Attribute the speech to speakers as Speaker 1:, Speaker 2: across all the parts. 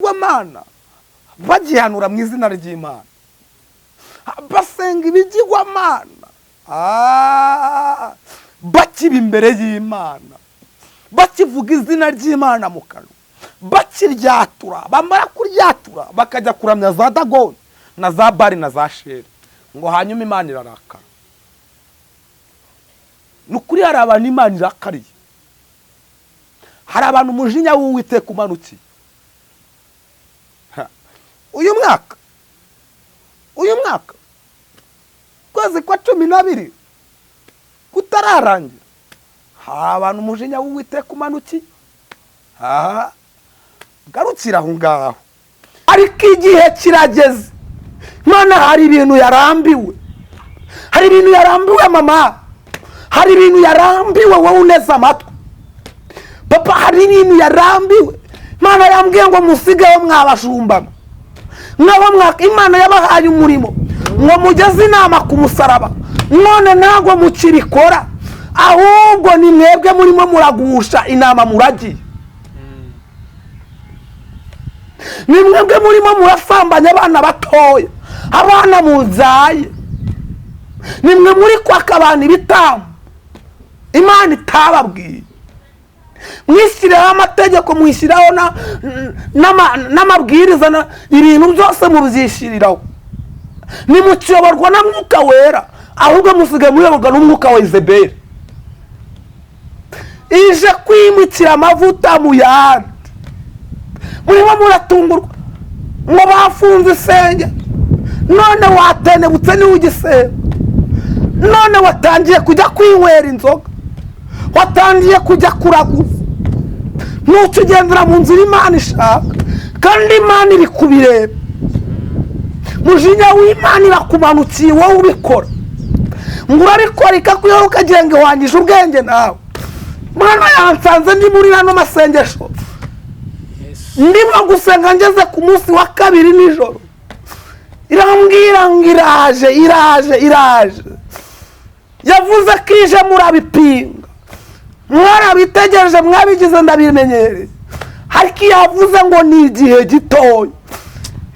Speaker 1: ibigirwamana bagihanura mu izina ry'Imana, basenga ibigirwamana bakiba imbere y'Imana, bakivuga izina ry'Imana mu kanwa, bakiryatura, bamara kuryatura bakajya kuramya za Dagoni na za Bari na za Sheri, ngo hanyuma Imana irarakara. Nukuri hari abantu Imana irakariye, hari abantu umujinya w'Uwiteka umanukiye. Uyu mwaka kwezi kwa 12 kutararangira, hari abantu umujinya w'Uwiteka umanukiye. Garukira aho ngaho. Ariko igihe kirageze, Imana hari ibintu yarambiwe, hari ibintu yarambiwe mama, hari ibintu yarambiwe wowe uneza amatwi papa, hari ibintu yarambiwe. Imana yambwiye ngo musigeho mwabashumba, Imana yabahaye umurimo ngo mugeze inama ku musaraba, none ntabwo mukirikora, ahubwo ni mwebwe murimo muragusha inama muragiye, ni mwebwe murimo murasambanya abana batoya, abana muzaye, ni mwe muri kwaka abantu ibitambo Imana itababwiye. Mwishyiraho amategeko, mwishyiraho n'amabwiriza, ibintu byose mubyishyiriraho, nimukiyoborwa na Mwuka Wera, ahubwo musigaye muyoborwa n'umwuka wa Izebeli ije kwimikira amavuta mu yandi. Murimo muratungurwa ngo bafunze isenge, none watenebutse niwe ugisenga, none watangiye kujya kwinywera inzoga, watangiye kujya kuraguza, nuko ugendera mu nzira Imana ishaka, kandi Imana iri kubireba. Mujinya w'Imana irakumanukiye wowe ubikora, ngo urabikora ikakuyoboka ukagira ngo wangije ubwenge nawe. Mwana yansanze ndi muri nano masengesho, ndimo gusenga ngeze ku munsi wa 2 nijoro, irambwira ngo iraje, yavuze ko ije murabipinga, mwarabitegereje mwabigize ndabimenyereye, ariko yavuze ngo ni igihe gitoya.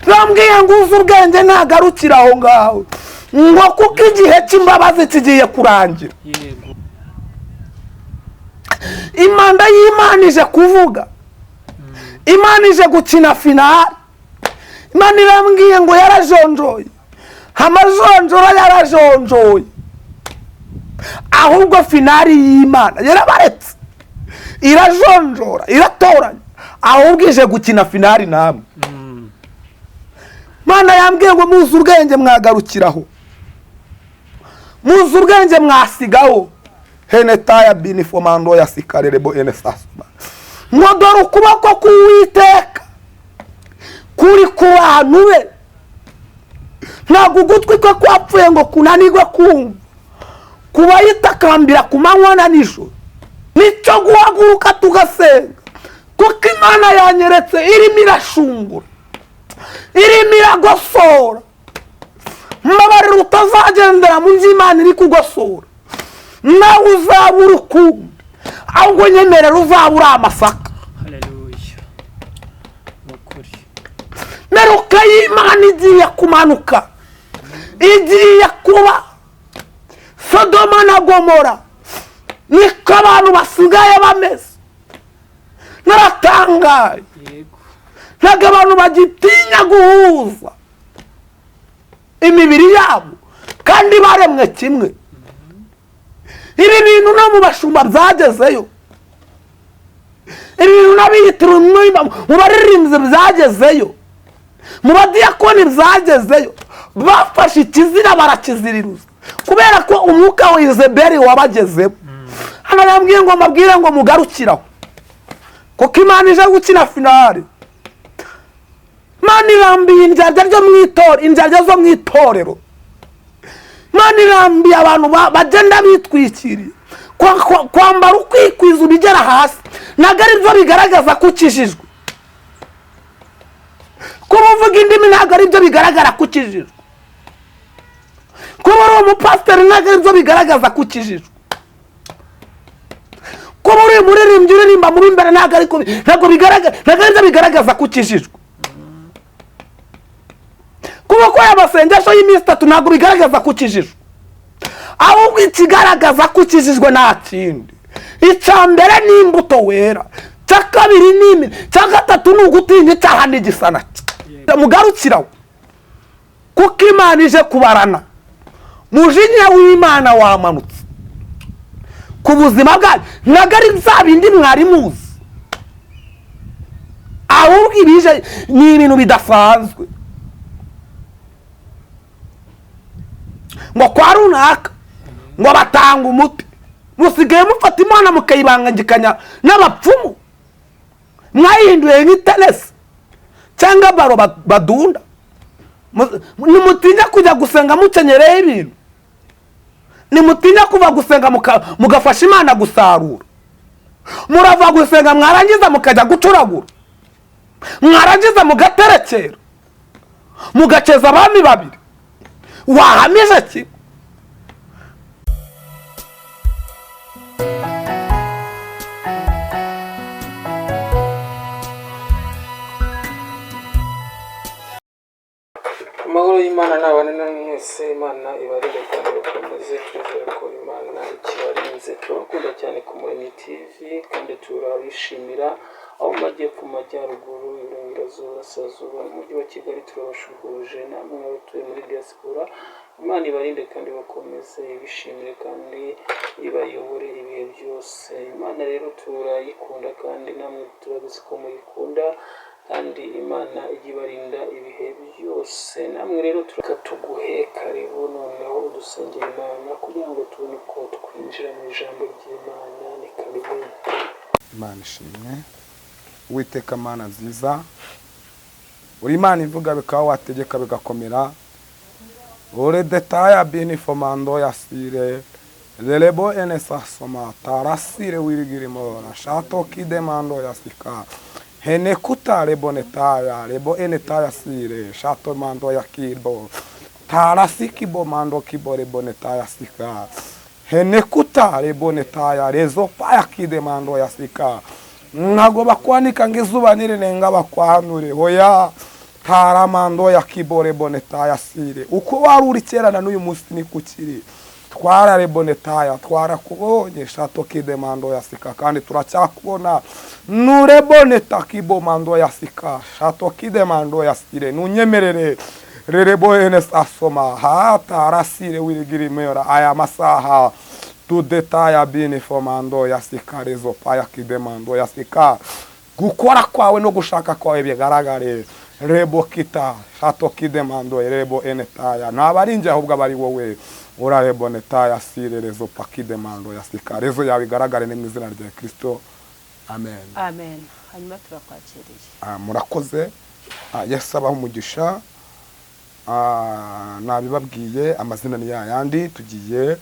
Speaker 1: Irambwira ngo uzi ubwenge nagarukira aho ngaho, ngo kuko igihe cy'imbabazi kigiye kurangira. Imanda y'Imana ije kuvuga, Imana ije gukina finale. Imana irambwiye ngo yarajonjoye, amajonjora yarajonjoye, ahubwo finale y'Imana yarabaretse, irajonjora, iratoranya, ahubwo ije gukina finale namwe. Imana yambwiye ngo muzi ubwenge mwagarukiraho, muzi ubwenge mwasigaho. Henetaya binifomando ya sikarerebo enesasuma, ngo dore ukuboko k'Uwiteka kuri ku bantu be, ntabwo ugutwi kwe kwapfuye ngo kunanirwe kumva, kuba yitakambira ku manywa na nijoro. Nicyo guhaguruka tugasenga, kuko Imana yanyeretse irimo irashungura, irimo iragosora. Mbabarira utazagendera mu by'Imana iri kugosora, nawe uzaba urukundo, ahubwo nyemerera uzaba uri amasaka.
Speaker 2: Haleluya. Nukuri
Speaker 1: Meruka y'Imana igiye kumanuka, igiye kuba Sodoma na Gomora, niko abantu basigaye bameze. Naratangaye, ntabwo abantu bagitinya guhuza imibiri yabo kandi baremwe kimwe. Ibi bintu no mu bashumba byagezeyo, ibi bintu n'abiyitira mu baririmbyi byagezeyo, mu badiyakoni byagezeyo. Bafashe ikizira barakiziriruza kubera ko umwuka wa Izebeli wabagezemo. Hano yambwiye ngo mabwire ngo mugarukiraho, kuko Imana ije gukina finale. Imana irambiye indyarya zo mu itorero, Imana irambiye abantu bagenda bitwikiriye, kwambara ukwikwiza ubigera hasi, ntabwo ari byo bigaragaza ko ukijijwe. Kuba uvuga indimi ntabwo ari byo bigaragara ko ukijijwe. Kuba uri umupasiteri ntabwo ari byo bigaragaza ko ukijijwe. Kuba uri umuririmbyi uririmba mu imbere ntabwo ari byo bigaragaza ko ukijijwe. kuba ko aya masengesho y'iminsi 3 ntabwo bigaragaza ko ukijijwe, ahubwo ikigaragaza ko ukijijwe nta kindi. Icya mbere ni imbuto wera, cya kabiri ni cya gatatu ni ugutinya icyaha n'igisa nacyo. Mugarukiraho kuko Imana ije kubarana. Mujinya w'Imana wamanutse ku buzima bwanyu, ntabwo ari bya bindi mwari muzi, ahubwo ibije ni ibintu bidasanzwe. Ngo kwa runaka ngo batanga umuti, musigaye mufata Imana mukayibangangikanya n'abapfumu, mwayihinduye nk'itenesi cyangwa baro badunda. Nimutinya kujya gusenga mukenyereye ibintu, nimutinya kuva gusenga mugafasha Imana gusarura. Murava gusenga mwarangiza mukajya gucuragura, mwarangiza mugaterekera, mugaceza abami babiri. Wahamije ki?
Speaker 2: Amahoro y'Imana nabane na mwese. Imana ibarinde kandi bakomeze. Twizere ko Imana ikibarinze. Turabakunda cyane ku Muremyi TV kandi turabishimira. Aho mwagiye ku majyaruguru, iburengerazuba, iburasirazuba, mu mujyi wa Kigali turabashuhuje, namwe abatuye muri diaspora. Imana ibarinde kandi bakomeze, ibishimire kandi ibayobore ibihe byose. Imana rero turayikunda kandi namwe turabizi ko muyikunda, kandi Imana ibarinda ibihe byose. Namwe rero tuguhe karibu noneho udusengera Imana kugira ngo tubone ko twinjira mu ijambo ry'Imana. Ni karibu.
Speaker 1: Imana ishimwe. Uwiteka Mana nziza, uri Imana ivuga bikaba, wategeka bigakomera. Ore detaya bini fomando ya sire lelebo enesa soma tarasire wirigirimo na shato kidemando ya sika hene kuta lebonetaya lebo enetaya sire shato mando ya kibo tarasiki bo mando kibo lebonetaya sika hene kuta lebonetaya rezo paya kidemando ya sika ntago bakwanika ngizuba nirenga bakwanure hoya taramando ya kibore bonetaya sire. Uko wari uri kerana n'uyu munsi ni kukiri, twarare bonetaya twarakubonye shato kidemando ya sika, kandi turacyakubona nure boneta kibo mando ya sika shato kidemando ya sire. Nunyemerere rerebo enes asoma hata arasire wirigirimera aya masaha tu detaya bini fomando ya sika rezo paya kidemando ya sika. Gukora kwawe no gushaka kwawe bigaragare. Rebo kita shato kidemando rebo enetaya nabarinje ahubwo abari wowe urarebo netaya sire rezo pakidemando ya sika rezo yawe igaragare mu izina rya Kristo. Amen.
Speaker 3: Amen. Hanyuma turakwakiriye.
Speaker 1: Murakoze. Yesu abaho umugisha. Nabibabwiye amazina ni yayandi. Tugiye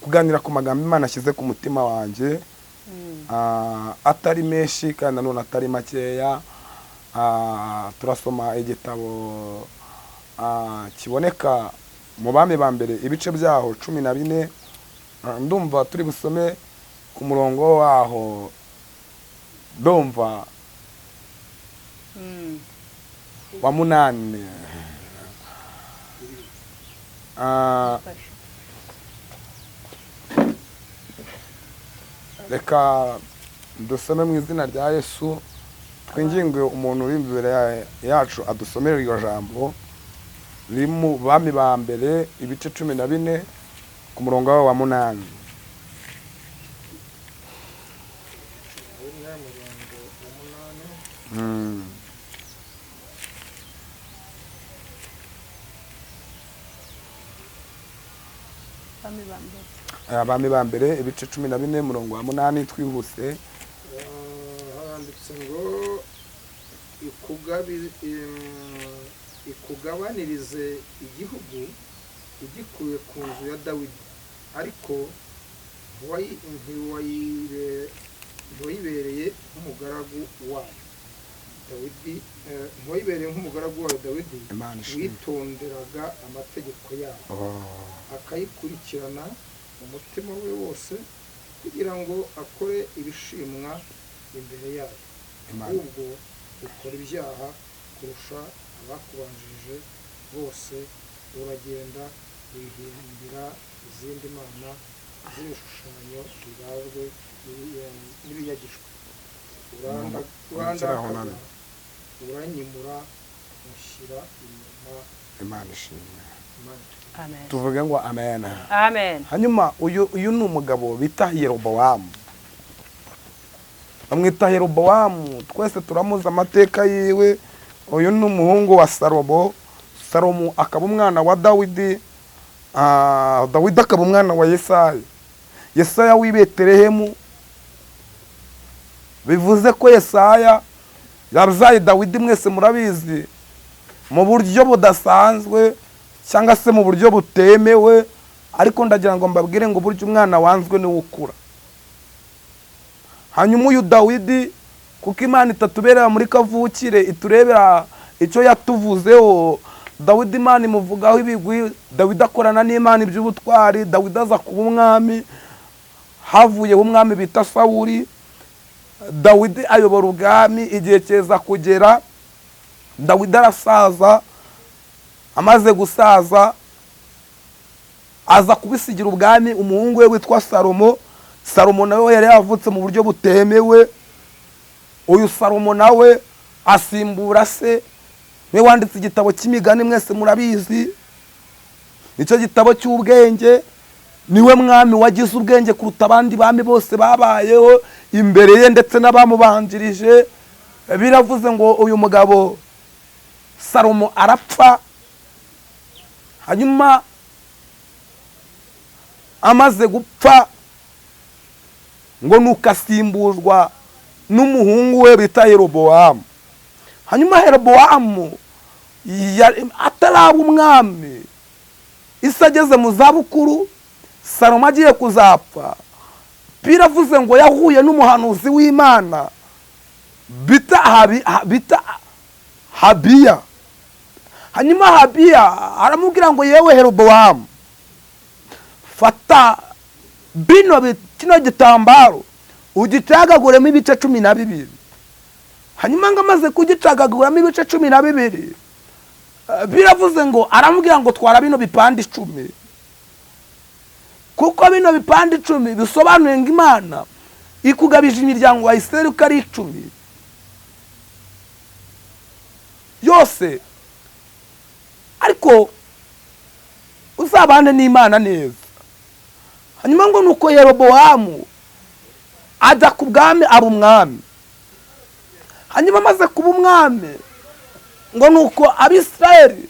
Speaker 1: kuganira ku magambo Imana ashyize ku mutima wanjye, atari menshi kandi nanone atari makeya. Turasoma igitabo kiboneka mu bami ba mbere ibice byaho 14. Ndumva turi busome ku murongo waho, ndumva wa 8. Reka dusome mu izina rya Yesu. Twinginge umuntu uri imbere yacu adusomere iryo jambo riri mu bami ba mbere ibice 14 ku murongo wa 8. Abami ba mbere ibice 14 murongo wa 8. Twihuse.
Speaker 4: Handitse ngo ikugabanirize igihugu igikuye ku nzu ya Dawidi, ariko ntiwayibereye nk'umugaragu wayo Dawidi, witonderaga amategeko yayo akayikurikirana umutima we wose, kugira ngo akore ibishimwa imbere yayo, ahubwo ukora ibyaha kurusha abakubanjirije bose uragenda wihimbira izindi mana z'ibishushanyo bibajwe n'ibiyagijwe, urandakaza uranyimura mushyira inyuma.
Speaker 1: Imana ishimwe.
Speaker 3: Amen.
Speaker 1: Tuvuge ngo amen.
Speaker 3: Amen.
Speaker 1: Hanyuma uyu ni umugabo bita Yerobowamu. Bamwita Yerobowamu, twese turamuzi amateka yiwe. Uyu ni umuhungu wa Salomo. Salomo akaba umwana wa Dawidi. Dawidi akaba umwana wa Yesaya. Yesaya w'i Betelehemu. Bivuze ko Yesaya yabyaye Dawidi, mwese murabizi, mu buryo budasanzwe cyangwa se mu buryo butemewe, ariko ndagira ngo mbabwire ngo buryo umwana wanzwe niwe ukura. Hanyuma uyu Dawidi, kuko Imana itatuberera muri kavukire, iturebera icyo yatuvuzeho. Dawidi Imana imuvugaho ibigwi. Dawidi akorana n'Imana iby'ubutwari. Dawidi aza kuba umwami, havuyeho umwami bita Sawuli. Dawidi ayobora ubwami, igihe cyeza kugera Dawidi arasaza. Amaze gusaza aza kubisigira ubwami umuhungu we witwa Salomo. Salomo nawe yari yavutse mu buryo butemewe. Uyu Salomo nawe asimbura se, we wanditse igitabo cy'imigani, mwese murabizi. Nicyo gitabo cy'ubwenge. Niwe mwami wagize ubwenge kuruta abandi bami bose babayeho imbere ye ndetse n'abamubanjirije. Biravuze ngo uyu mugabo Salomo arapfa. Hanyuma amaze gupfa ngo nuko asimbuzwa n'umuhungu we bita Yerobowamu. Hanyuma Yerobowamu ataraba umwami, Isi ageze mu zabukuru, Salomo agiye kuzapfa, biravuze ngo yahuye n'umuhanuzi w'Imana bita Habiya. Hanyuma Habiya aramubwira ngo yewe Yerobowamu, fata kino gitambaro ugicagaguremo ibice 12. Hanyuma ngo amaze kugicagaguramo ibice 12, biravuze ngo aramubwira ngo twara bino bipande 10, kuko bino bipande 10 bisobanuye ngo Imana ikugabije imiryango wa Isirayeli uko ari 10 yose, ariko uzabane n'Imana neza. Hanyuma ngo nuko Yerobowamu ajya ku bwami, aba umwami. Hanyuma amaze kuba umwami, ngo nuko Abisirayeli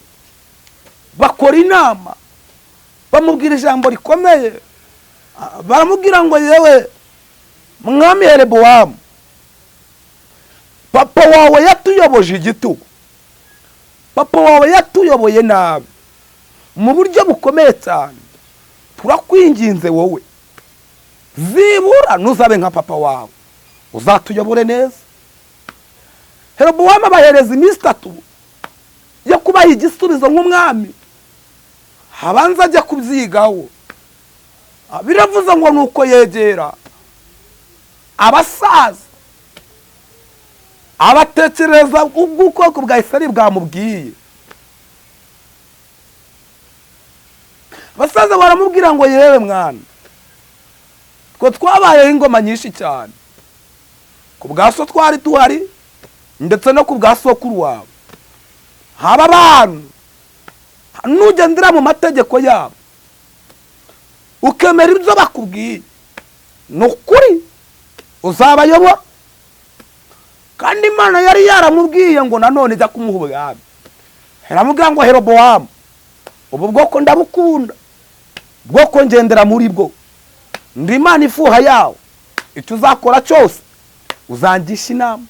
Speaker 1: bakora inama, bamubwira ijambo rikomeye. Baramubwira ngo yewe mwami Yerobowamu, papa wawe yatuyoboje igitugu, papa wawe yatuyoboye nabi mu buryo bukomeye cyane. Turakwinginze wowe, zibura nuzabe nka papa wawe, uzatuyobore neza. Yerobowamu abahereza iminsi 3 yo kubaha igisubizo nk'umwami. Habanza ajya kubyigaho. Biravuze ngo nuko yegera abasaza, abatekereza ubwoko bwa Isirayeli bwamubwiye. Abasaza baramubwira ngo yewe mwana, ko twabayeho ingoma nyinshi cyane, ku bwa so twari tuhari ndetse no ku bwa sokuru wawe. Haba abantu nugendera mu mategeko yabo, ukemera ibyo bakubwiye, nukuri uzabayobora. Kandi Imana yari yaramubwiye ngo nanone jya kumuha ubwami. Yaramubwira ngo Yerobowamu, ubu bwoko ndabukunda, bwoko ngendera muri bwo, ndi Imana ifuha yawe, icyo uzakora cyose uzangisha inama.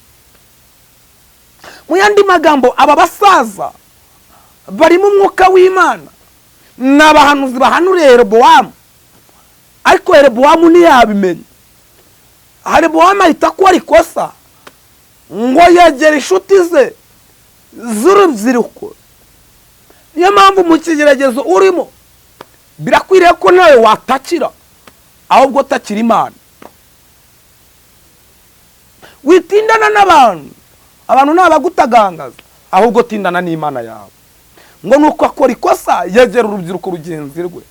Speaker 1: Mu yandi magambo, aba basaza barimo umwuka w'Imana, n'abahanuzi bahanuriye Yerobowamu, ariko Yerobowamu ntiyabimenye. Yerobowamu ahita akora ikosa ngo yegera inshuti ze z'urubyiruko. Niyo mpamvu mu kigeragezo urimo birakwiriye ko nawe watakira, ahubwo takira Imana. Witindana n'abantu, abantu ntabagutagangaza, ahubwo tindana n'Imana yawe. ngo nuko akora ikosa yegera urubyiruko rugenzi rwe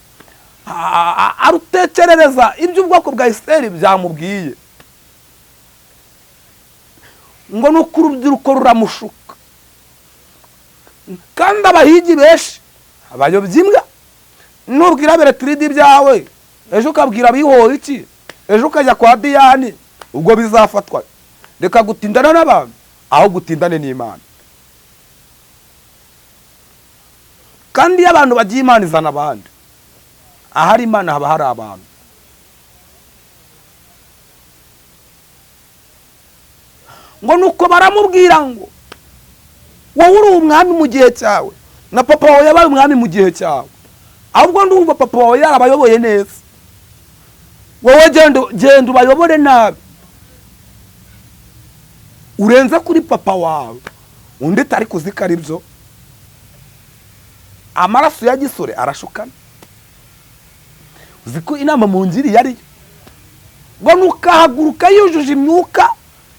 Speaker 1: arutekerereza ibyo ubwoko bwa Isirayeli byamubwiye, ngo nuko urubyiruko ruramushuka, kandi abahigi benshi abayobya imbwa, nubwira Beretiridi ibyawe ejo ukabwira abihoye iki, ejo ukajya kwa Diyani, ubwo bizafatwa. Reka gutindana n'abantu aho gutindane n'Imana. Kandi iyo abantu bagiye Imana izana abandi, ahari Imana haba hari abantu. Ngo nuko baramubwira ngo wowe uri umwami mu gihe cyawe, na papa wawe yabaye umwami mu gihe cyawe, ahubwo ndumva papa wawe yarabayoboye neza, wowe genda ubayobore nabi, urenze kuri papa wawe. Undi tari kuzika ari byo, amaraso ya gisore arashukana. Uziko inama mu ngiri yari ngo nukahaguruka yujuje imyuka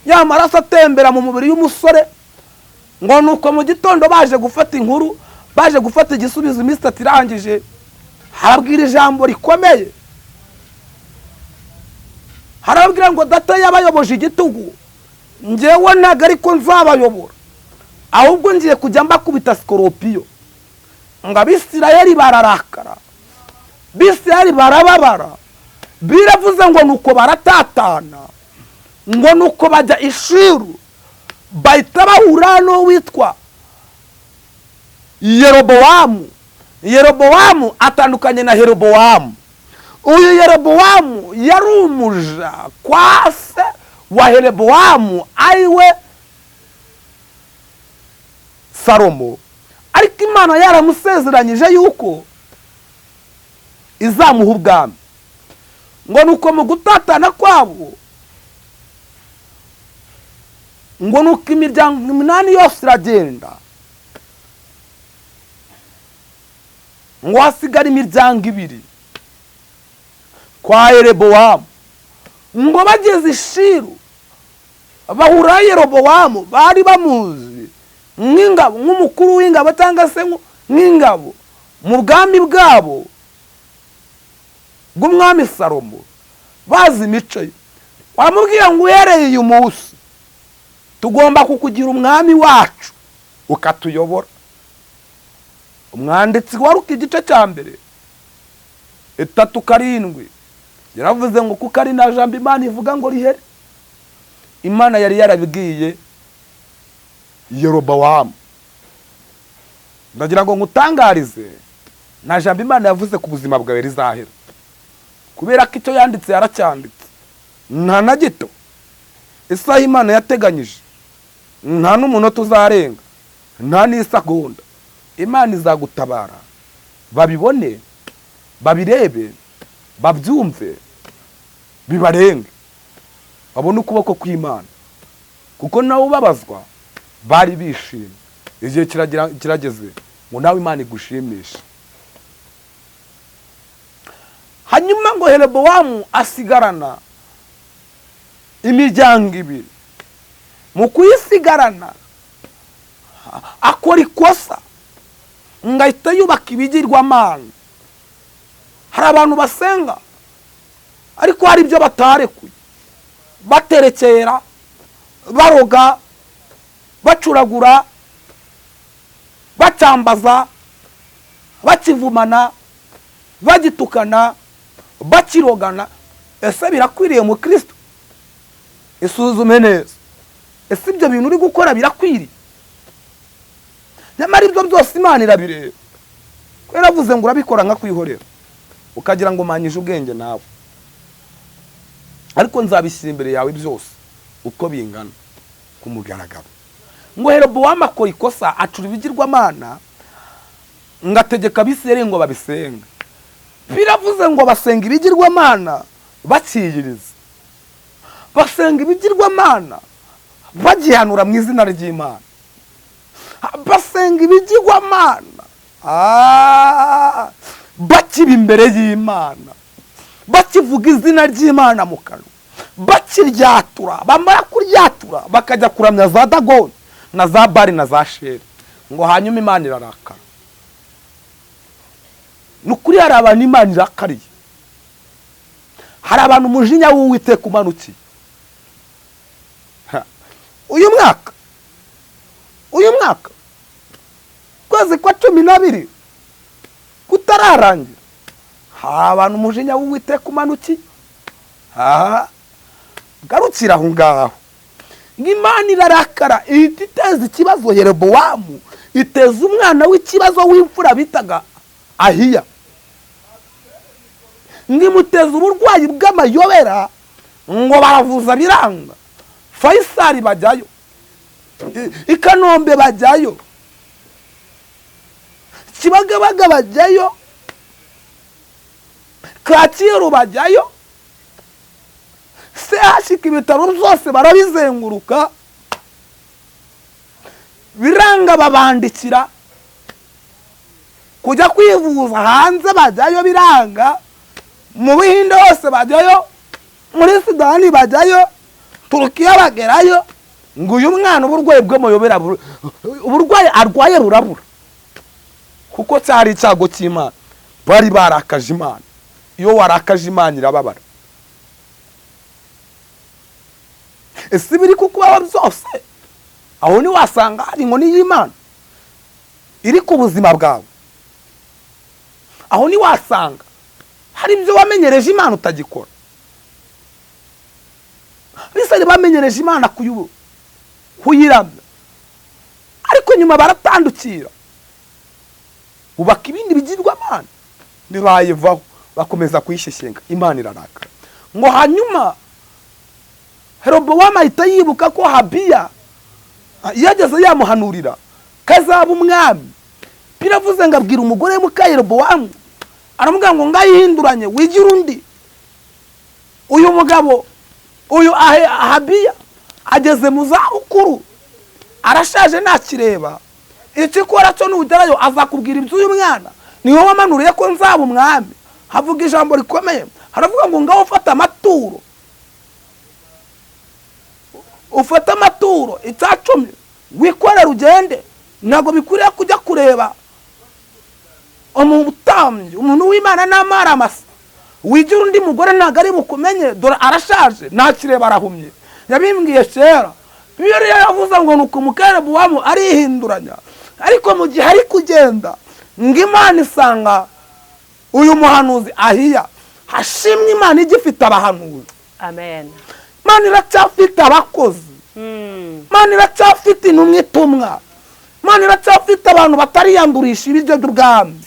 Speaker 1: ya maraso atembera mu mubiri y'umusore, ngo nuko mu gitondo baje gufata inkuru, baje gufata igisubizo iminsi itatu irangije, harabwira ijambo rikomeye, harabwira ngo data yabayoboje igitugu, njyewe ntago ariko nzabayobora, ahubwo ngiye kujya mbakubita sikoropiyo. Ngo Abisirayeli bararakara, Bisirayeli barababara, biravuze ngo nuko baratatana, ngo nuko bajya Ishiru, bahita bahura n'uwitwa Yerobowamu. Yerobowamu atandukanye na Yerobowamu. Uyu Yerobowamu yari umuja kwa se wa Yerobowamu ariwe Salomo, ariko Imana yaramusezeranyije yuko izamuha ubwami. Ngo nuko mu gutatana kwabo, ngo nuko imiryango 8 yose iragenda, ngo hasigara imiryango 2 kwa Yerobowamu. Ngo bageze Ishiru bahura Yerobowamu, bari bamuzi nk'ingabo, nk'umukuru w'ingabo cyangwa se nk'ingabo mu bwami bwabo bw'umwami Salomo, bazi imico ye. Wamubwira ngo uhereye uyu munsi tugomba kukugira umwami wacu ukatuyobora. Umwanditsi wa Luka igice cya mbere 3:7 yaravuze ngo kuko ari na jambo Imana ivuga ngo rihere. Imana yari yarabibwiye Yerobowamu. Ndagira ngo ngutangarize, na jambo Imana yavuze ku buzima bwawe rizahera, kubera ko icyo yanditse yaracyanditse, nta na gito. Isaha Imana yateganyije nta n'umunota uzarenga, nta n'isegonda. Imana izagutabara, babibone, babirebe, babyumve, bibarenge, babone ukuboko kw'Imana, kuko nawe ubabazwa bari bishimye. Igihe kirageze ngo nawe Imana igushimisha. Hanyuma ngo Yerobowamu asigarana imiryango 2. Mu kuyisigarana akora ikosa, ngahita yubaka ibigirwamana. Hari abantu basenga ariko hari ibyo batarekuye, baterekera, baroga, bacuragura, bacyambaza, bakivumana, bagitukana, bakirogana. Ese birakwiriye mu Kristo? Isuzume neza, ese ibyo bintu uri gukora birakwiriye? Nyamara ibyo byose Imana irabireba. Yaravuze ngo urabikora nka kwihorera, ukagira ngo manyije ubwenge nawe, ariko nzabishyira imbere yawe byose uko bingana ku mugaragaro. Ngo Yerobowamu akora ikosa, acura ibigirwamana, ngategeka Abisirayeli ngo babisenga. Biravuze ngo basenga ibigirwamana bakiyiriza, basenga ibigirwamana bagihanura mu izina ry'Imana, basenga ibigirwamana bakiba imbere y'Imana, bakivuga izina ry'Imana mu kanwa, bakiryatura. Bamara kuryatura bakajya kuramya za Dagoni na za Bari na za Sheri. Ngo hanyuma Imana irarakara, ni ukuri hari abantu Imana irakariye, hari abantu umujinya w'Uwiteka umanukiye. uyu mwaka kwezi kwa 12 kutararangira, hari abantu umujinya w'Uwiteka umanukiye. Garukira aho ngaho, Imana irarakara iteza ikibazo Yerobowamu, iteza umwana w'ikibazo w'imfura bitaga Ahiya, ngimuteza uburwayi bw'amayobera, ngo baravuza biranga. Faisal bajyayo, i Kanombe bajyayo, Kibagabaga bajyayo, Kacyiru bajyayo, CHK ibitaro byose barabizenguruka biranga, babandikira kujya kwivuza hanze bajyayo biranga, mu Buhinde hose bajyayo, muri Sudani bajyayo, Turukiya bagerayo, ngo uyu mwana uburwayi bw'amayobera, uburwayi arwaye burabura, kuko cyari icyago cy'Imana. Bari barakaje Imana, iyo warakaje Imana irababara. Ese biri kukubaho byose, aho ni wasanga hari inkoni y'Imana iri ku buzima bwawe, aho ni wasanga hari ibyo wamenyereje Imana utagikora. Bisari bamenyereje Imana kuyiramya, ariko nyuma baratandukira ubaka ibindi bigirwamana, ntibayevaho bakomeza kuyisheshenga. Imana irarakara. Ngo hanyuma Yerobowamu ahita yibuka ko Abiya yageze yamuhanurira kazaba umwami. Biravuze ngo abwira umugore muka Yerobowamu, aramubwira ngo ngayihinduranye wigira undi. Uyu mugabo uyu Abiya ageze mu zabukuru, arashaje ntakireba, ikikora cyo nugerayo azakubwira iby'uyu mwana, ni wowe wamanuriye ko nzaba umwami. Havuga ijambo rikomeye, haravuga ngo ngaho ufata amaturo, ufata amaturo 10 wikorera ugende. Ntabwo bikwiriye kujya kureba umutambyi, umuntu w'Imana n'amara amasa, wigira undi mugore ntabwo ari bukumenye, dore arashaje ntakireba arahumye. Yabimbwiye kera, Bibiliya yavuze ngo nuko Yerobowamu arihinduranya, ariko mu gihe ari kugenda ngo Imana isanga uyu muhanuzi Ahiya. Hashimwe Imana igifite abahanuzi.
Speaker 3: Amen.
Speaker 1: Imana iracyafite abakozi, Imana iracyafite intumwa itumwa, Imana iracyafite abantu batariyandurisha ibiryo by'ubwami,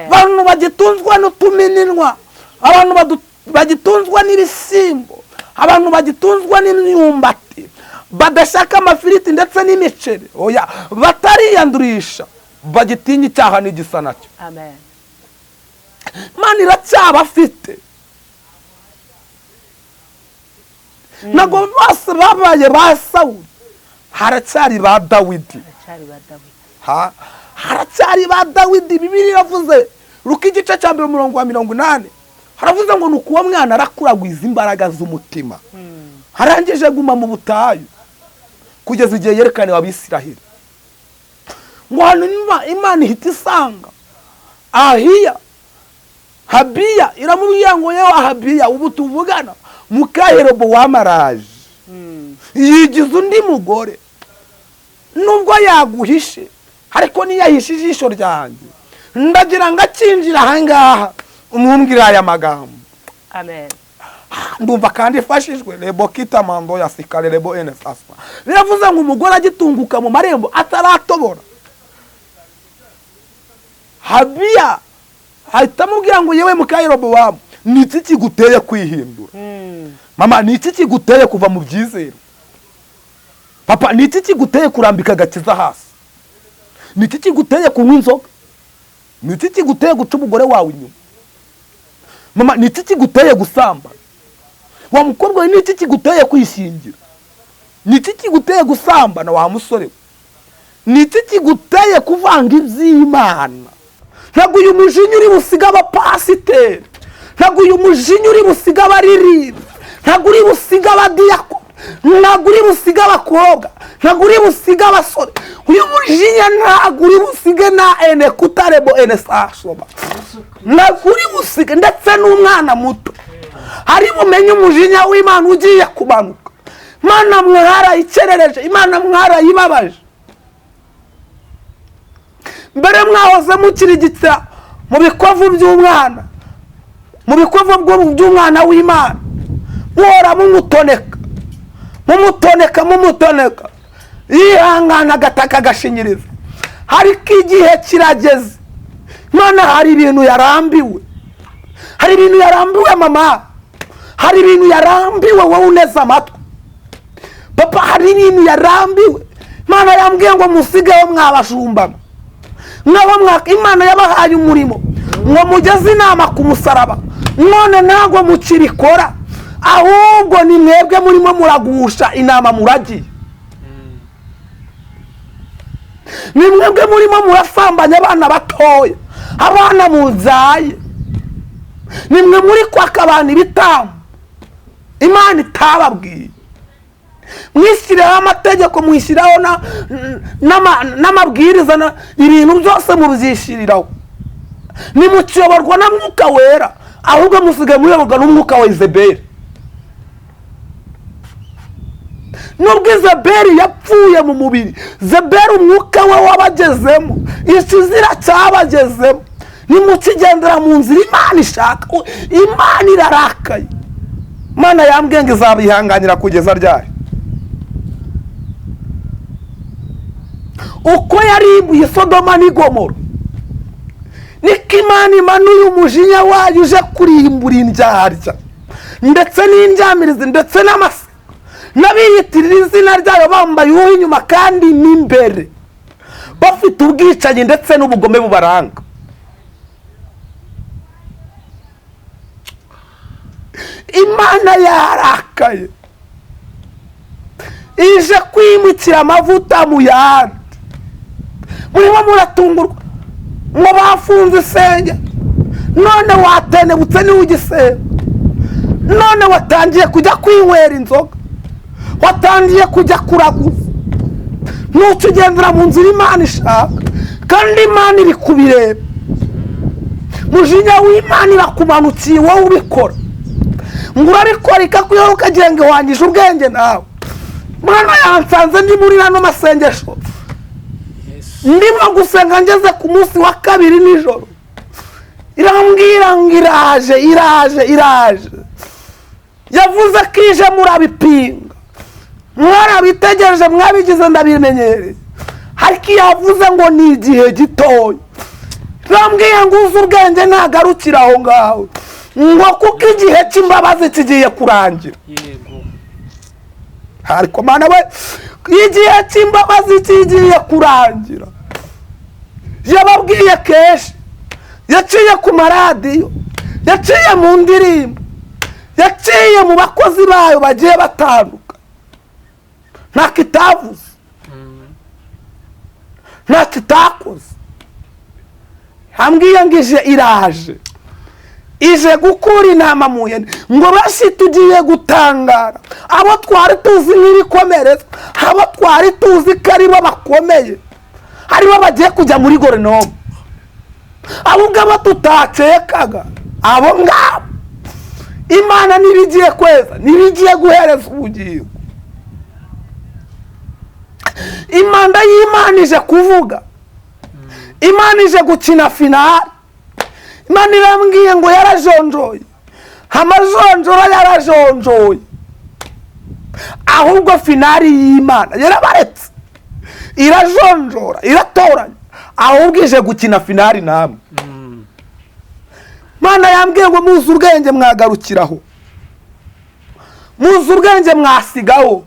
Speaker 1: abantu bagitunzwa n'utumininwa, abantu bagitunzwa n'ibisimbo, abantu bagitunzwa n'imyumbati, badashaka amafiriti ndetse n'imiceri, oya batariyandurisha, bagitinya icyaha n'igisa nacyo.
Speaker 3: Amen.
Speaker 1: Imana iracyabafite. Nago bose babaye ba Sawuli, haracyari ba Dawidi. Haracyari ba Dawidi. Bibiliya yavuze Luka igice cya 180, haravuze ngo nuko uwo mwana arakuragwiza imbaraga z'umutima, harangije guma mu butayu kugeza igihe yerekane Abisiraheli. Ngo hanyuma Imana ihita isanga Abiya, iramubwira ngo yewe Abiya, ubu tuvugana muka Yerobowamu araje, yigize undi mugore, nubwo yaguhishe ariko niyahishe ijisho ryanjye, ndagira ngo akinjira ahangaha umwumvira aya magambo.
Speaker 3: Amen.
Speaker 1: Ndumva kandi ifashijwe lebo kita mando ya sikale lebo enesaswa. Biravuze ngo umugore agitunguka mu marembo ataratobora, Abiya ahita amubwira ngo yewe muka Yerobowamu, ni iki kiguteye kwihindura? Mama, ni iki kiguteye kuva mu byizero? Papa, ni iki kiguteye kurambika agakiza hasi? Ni iki kiguteye kunywa inzoga? Ni iki kiguteye guca umugore wawe inyuma? Mama, ni iki kiguteye gusamba? Wa mukobwa, ni iki kiguteye kwishingira? Ni iki kiguteye gusambana wa musore? Ni iki kiguteye kuvanga iby'Imana? Ntabwo uyu mujinya uri busiga abapasiteri, ntabwo uyu mujinya uri busiga abaririmbyi, ntabwo uri busiga abadiyakoni, ntabwo uri busige abakobwa, ntabwo uri busige abasore. Uyu mujinya ntabwo uri busige na ene kutarebo ene sasoma, ntabwo uri busige ndetse n'umwana muto. Hari bumenye umujinya w'Imana ugiye kumanuka. Imana mwarayicerereje, Imana mwarayibabaje. Mbere mwahoze mukirigitira mu bikovu by'umwana, mu bikovu by'umwana w'Imana, muhora mumutoneka yihangana agataka agashinyiriza. Ariko igihe kirageze, Imana hari ibintu yarambiwe, hari ibintu yarambiwe mama, hari ibintu yarambiwe wowe uneze amatwi. Papa, hari ibintu yarambiwe. Imana yambwiye ngo musigeho mwabashumba, Imana yabahaye umurimo ngo mugeze inama ku musaraba, none ntabwo mukibikora, ahubwo ni mwebwe murimo muragusha inama muragiye. Ni mwebwe murimo murasambanya abana batoya, abana muzaye. Ni mwe muri kwaka abantu ibitambo Imana itababwiye. Mwishyiraho amategeko, mwishyiraho n'amabwiriza, ibintu byose mubyishyiriraho. Nimukiyoborwa na Mwuka Wera, ahubwo musigaye muyoborwa n'umwuka wa Izebeli. Nubwo Izebeli yapfuye mu mubiri, Izebeli umwuka we wabagezemo, ikizira cyabagezemo. Nimukigendera mu nzira Imana ishaka. Imana irarakaye. Imana yambwiye ngo izabihanganira kugeza ryari. Uko yarimbuye Sodoma n'Igomora, niko Imana imanuye umujinya wayo uje kurimbura indyarya ndetse n'indyamirizi ndetse n'amase, n'abiyitirira izina ryayo bambaye uwo inyuma kandi n'imbere, bafite ubwicanyi ndetse n'ubugome bubaranga. Imana yarakaye, ije kwimukira amavuta mu yandi. Murimo muratungurwa ngo bafunze isenge, none watenebutse niwe ugisenga, none watangiye kujya kwinywera inzoga, watangiye kujya kuraguza. Ntukigendera mu nzira Imana ishaka, kandi Imana iri kubireba. Mujinya w'Imana irakumanukiye wowe ubikora, ngo urabikora ikakuyora ukagira ngo wangije ubwenge nawe. Mwana yansanze ndi muri rano masengesho, ndimo gusenga ngeze ku munsi wa kabiri nijoro, irambwira ngo iraje. Yavuze ko ije murabipinga, mwarabitegereje, mwabigize ndabimenyereye, ariko yavuze ngo ni igihe gitoya. Irambwira ngo uzi ubwenge nagarukira aho ngaho, ngo kuko igihe cy'imbabazi kigiye kurangira. Ariko Mana we, igihe cy'imbabazi kigiye kurangira. Yababwiye kenshi, yaciye ku maradiyo, yaciye mu ndirimbo, yaciye mu bakozi bayo bagiye batanduka. Nta kitavuze, nta kitakoze. Hambwiye ngo ije gukura inama mu yandi, ngo basi tugiye gutangara. Abo twari tuzi nk'ibikomereza, abo twari tuzi ko ari bo bakomeye, aribo bagiye kujya muri Gorenome, abo ngabo tutakekaga, abo ngabo Imana nibigiye kweza, nibigiye guhereza ubugingo. Imana y'Imana ije kuvuga, Imana ije gukina finale. Imana irambwiye ngo yarajonjoye, amajonjora yarajonjoye, ahubwo finali y'Imana yarabaretse, irajonjora, iratoranya, ahubwo ije gukina finali namwe. Imana yambwiye ngo muzi ubwenge mwagarukiraho, muzi ubwenge mwasigaho.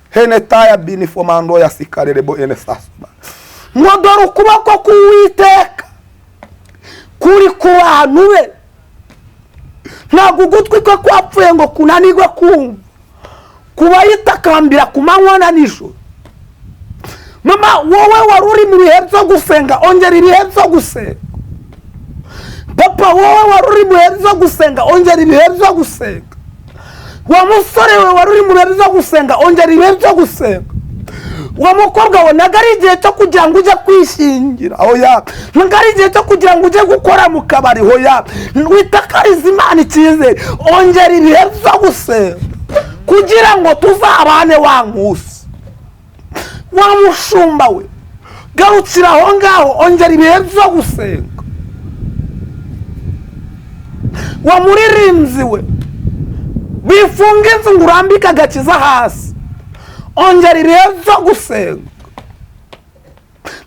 Speaker 1: Henetaya binifomando ya sikarerebo enesasuma, ngo dore ukuboko k'Uwiteka kuri ku bantu be, ntabwo ugutwi kwe kwapfuye ngo kunanirwe kumva, kuba yitakambira ku manywa na nijoro. Mama, wowe wari uri mu bihe byo gusenga, ongera ibihe byo gusenga. Papa, wowe wari uri mu bihe byo gusenga, ongera ibihe byo gusenga. wa musore we wari uri mu bihe byo gusenga ongera ibihe byo gusenga. Wa mukobwa we ntabwo ari igihe cyo kugira ngo ujye kwishingira, oya. Ntabwo ari igihe cyo kugira ngo ujye gukora mu kabari, oya. Witakariza Imana icyizere, ongera ibihe byo gusenga kugira ngo tuzabane wa munsi. Wa mushumba we garukira aho ngaho, ongera ibihe byo gusenga. Wa muririmbyi we bifunga inzu ngo urambike agakiza hasi, ongera ibihe byo gusenga.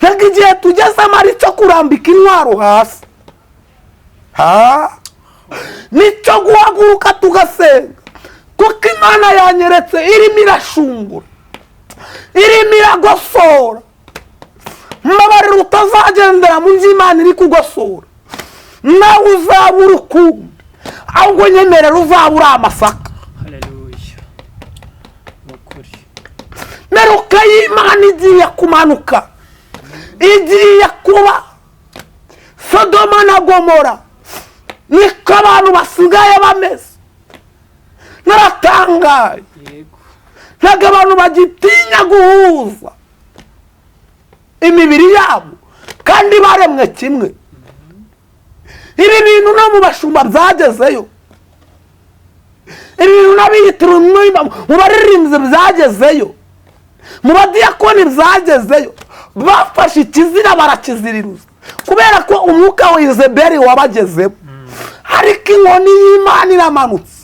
Speaker 1: Ntabwo igihe tugezemo ari cyo kurambika intwaro hasi, nicyo guhaguruka tugasenga, kuko Imana yanyeretse irimo irashungura, irimo iragosora. Mbabarira utazagendera mu by'Imana iri kugosora, nawe uzaba urukundo, ahubwo nyemerera uzaba uri amasaka.
Speaker 2: Haleluya. Nukuri.
Speaker 1: Meruka y'Imana igiye kumanuka, igiye kuba Sodoma na Gomora, niko abantu basigaye bameze. Naratangaye, ntabwo abantu bagitinya guhuza imibiri yabo kandi baremwe kimwe. Ibi bintu no mu bashumba byagezeyo, ibi bintu n'abiyitira mu baririmbyi byagezeyo, mu badiyakoni byagezeyo. Bafashe ikizira barakiziriruza kubera ko umwuka wa Yezebeli wabagezemo, ariko inkoni y'Imana iramanutse.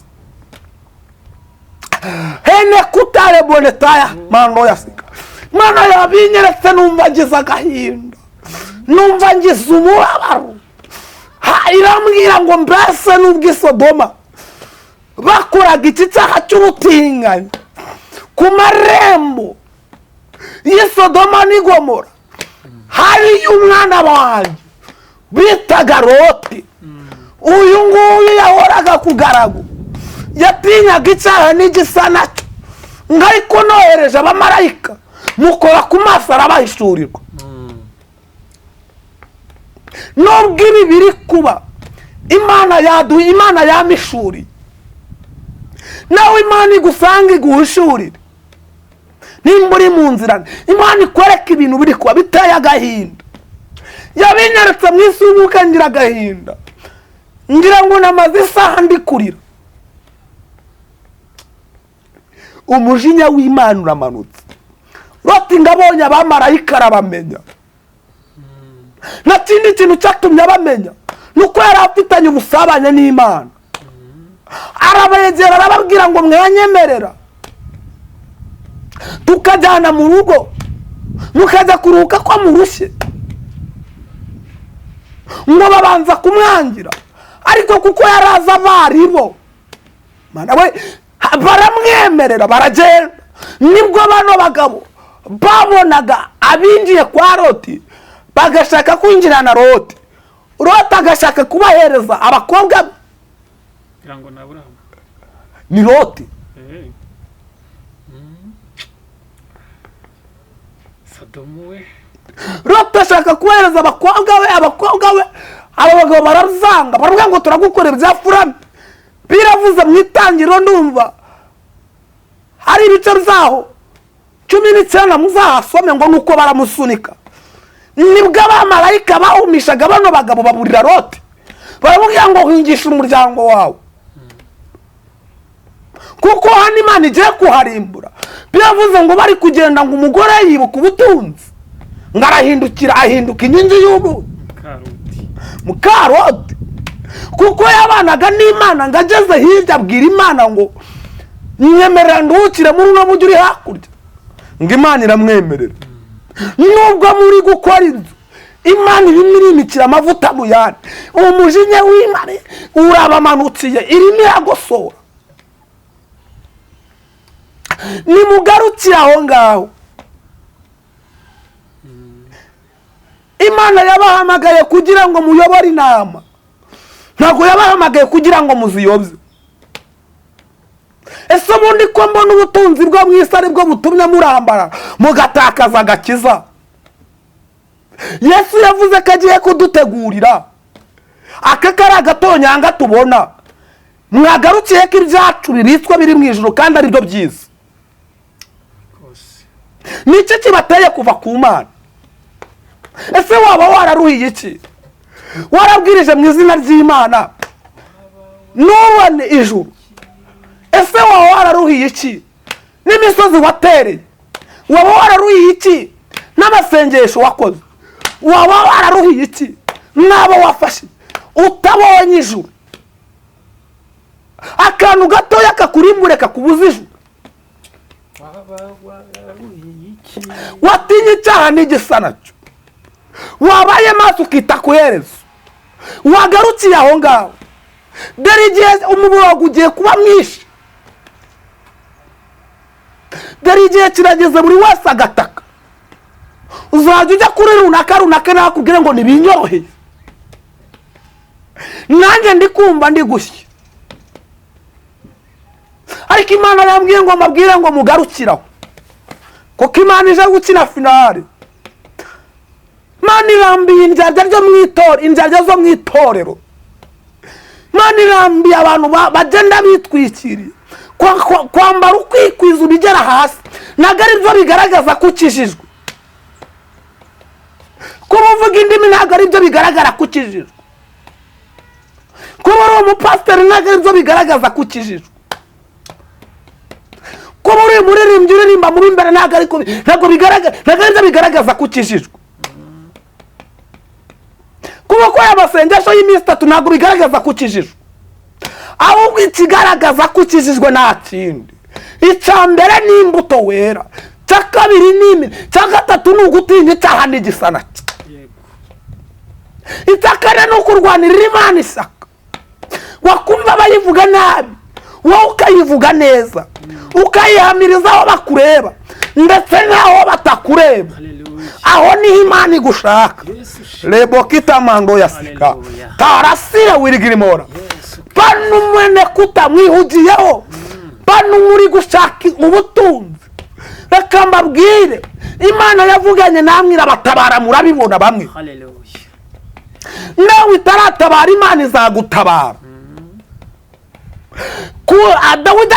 Speaker 1: Hene kutare bonetaya mano yasika, Imana yabinyeretse, numva ngize agahinda, numva ngize umubabaro. Irambwira ngo mbese n'ubwo i Sodoma bakoraga iki cyaha cy'ubutinganyi ku marembo y'i Sodoma n'i Gomora, hariyo umwana wanjye bitaga Loti. Uyu nguyu yahoraga kugaragu, yatinyaga icyaha n'igisa nacyo, ariko nohereje abamarayika mukora ku maso arabahishurirwa. Nubwo ibi biri kuba, Imana yamishuriye, nawe Imana igusanga iguhishurire. Nimba uri mu nzira, Imana ikwereka ibintu biri kuba biteye agahinda. Yabinyeretse mu isi y'umwuka ngira agahinda, ngira ngo namaze isaha ndi kurira. Umujinya w'Imana uramanutse. Loti ngabonye abamarayika arabamenya. Na kindi kintu cyatumye abamenya nuko yari afitanye ubusabane n'Imana. Arabegera arababwira ngo mwanyemerera tukajyana mu rugo mukajya kuruhuka ko murushye. Ngo babanza kumwangira, ariko kuko yaraza abaribo Mana we baramwemerera baragenda. Nibwo bano bagabo babonaga abinjiye kwa Loti bagashaka kwinjira na Loti, Loti agashaka kubahereza abakobwa
Speaker 2: Kirango na Abrahamu
Speaker 1: ni Loti.
Speaker 2: Sodomu we
Speaker 1: Loti ashaka kubahereza abakobwa we, abo bagabo barazanga, baravuga ngo turagukorera ibya furame. Biravuze mu itangiriro ndumva hari ibice byaho 19 muzahasome ngo nuko baramusunika. Nibwo abamarayika bahumishaga bano bagabo baburira Loti, baramubwira ngo hingisha umuryango wawe, kuko hano Imana igiye kuharimbura. Biravuze ngo bari kugenda ngo umugore yibuka ubutunzi, ngo arahindukira ahinduka inkingi y'ubundi Mukaroti, kuko yabanaga n'Imana. Ngo ageze hirya abwira Imana ngo nyemerera nduhukire muri uno mujyi uri hakurya, ngo Imana iramwemerera. Nubwo muri gukora inzu, Imana irimo irimikira amavuta mu yandi, umujinya w'Imana urabamanukiye, irimo iragosora. Nimugarukire aho ngaho. Imana yabahamagaye kugira ngo muyobore inama, ntabwo yabahamagaye kugira ngo muziyobye. Ese ubundi ko mbona ubutunzi bwo mu isi ari bwo butumye murambara mugatakaza agakiza? Yesu yavuze ko agiye kudutegurira aka kari agatonyanga tubona, mwagarukiye ko ibyacu bibitswe biri mu ijuru kandi ari byo byiza. Nicyo kibateye kuva ku Mana. Ese waba wararuhiye iki? Warabwirije mu izina ry'Imana nubone ijuru. Ese waba wararuhiye iki? N'imisozi watereye waba wararuhiye iki? N'amasengesho wakoze waba wararuhiye iki? N'abo wafashe utabonye ijuru. Akantu gatoya kakurimbure kakubuza ijuru. Watinye icyaha n'igisa nacyo. Wabaye maso ukita ku iherezo. Wagarukiye aho ngaho. Dore igihe umuborogo ugiye kuba mwinshi. Dore igihe kirageze buri wese agataka. Uzajya ujya kuri runaka nakubwire ngo nibinyoroheye. Nanjye ndi kumva ndi gushya. Ariko Imana yambwiye ngo mabwire ngo mugarukiraho. Kuko Imana ije gukina finale. Imana irambiye indyarya zo mu itorero. Imana irambiye abantu bagenda bitwikiriye. Kwambara ukwikwiza ubigera hasi ntabwo ari byo bigaragaza ko ukijijwe. Kuba uvuga indimi ntabwo ari byo bigaragara ko ukijijwe. Kuba uri umupasiteri ntabwo ari byo bigaragaza ko ukijijwe. Kuba uri umuririmbyi uririmba mu imbere ntabwo bigaragaza ko ukijijwe. Kuba ukora amasengesho y'iminsi 3 ntabwo bigaragaza ko ukijijwe. Ahubwo ikigaragaza ko ukijijwe nta kindi. Icya mbere ni imbuto wera. Cya kabiri ni cya gatatu ni ugutinya icyaha n'igisa nacyo. Icya kane ni ukurwanirira Imana ishyaka. Wakumva bayivuga nabi wowe ukayivuga neza. Ukayihamiriza aho bakureba ndetse n'aho batakureba. Aho ni Imana igushaka. Lebo kitamando yasika. Tarasire wirigirimora. Banu mwene kutamwihugiyeho. Banu muri gushaka ubutunzi. Reka mbabwire Imana yavuganye namwe irabatabara murabibona bamwe.
Speaker 2: Haleluya.
Speaker 1: Nawe itaratabara Imana izagutabara. Dawidi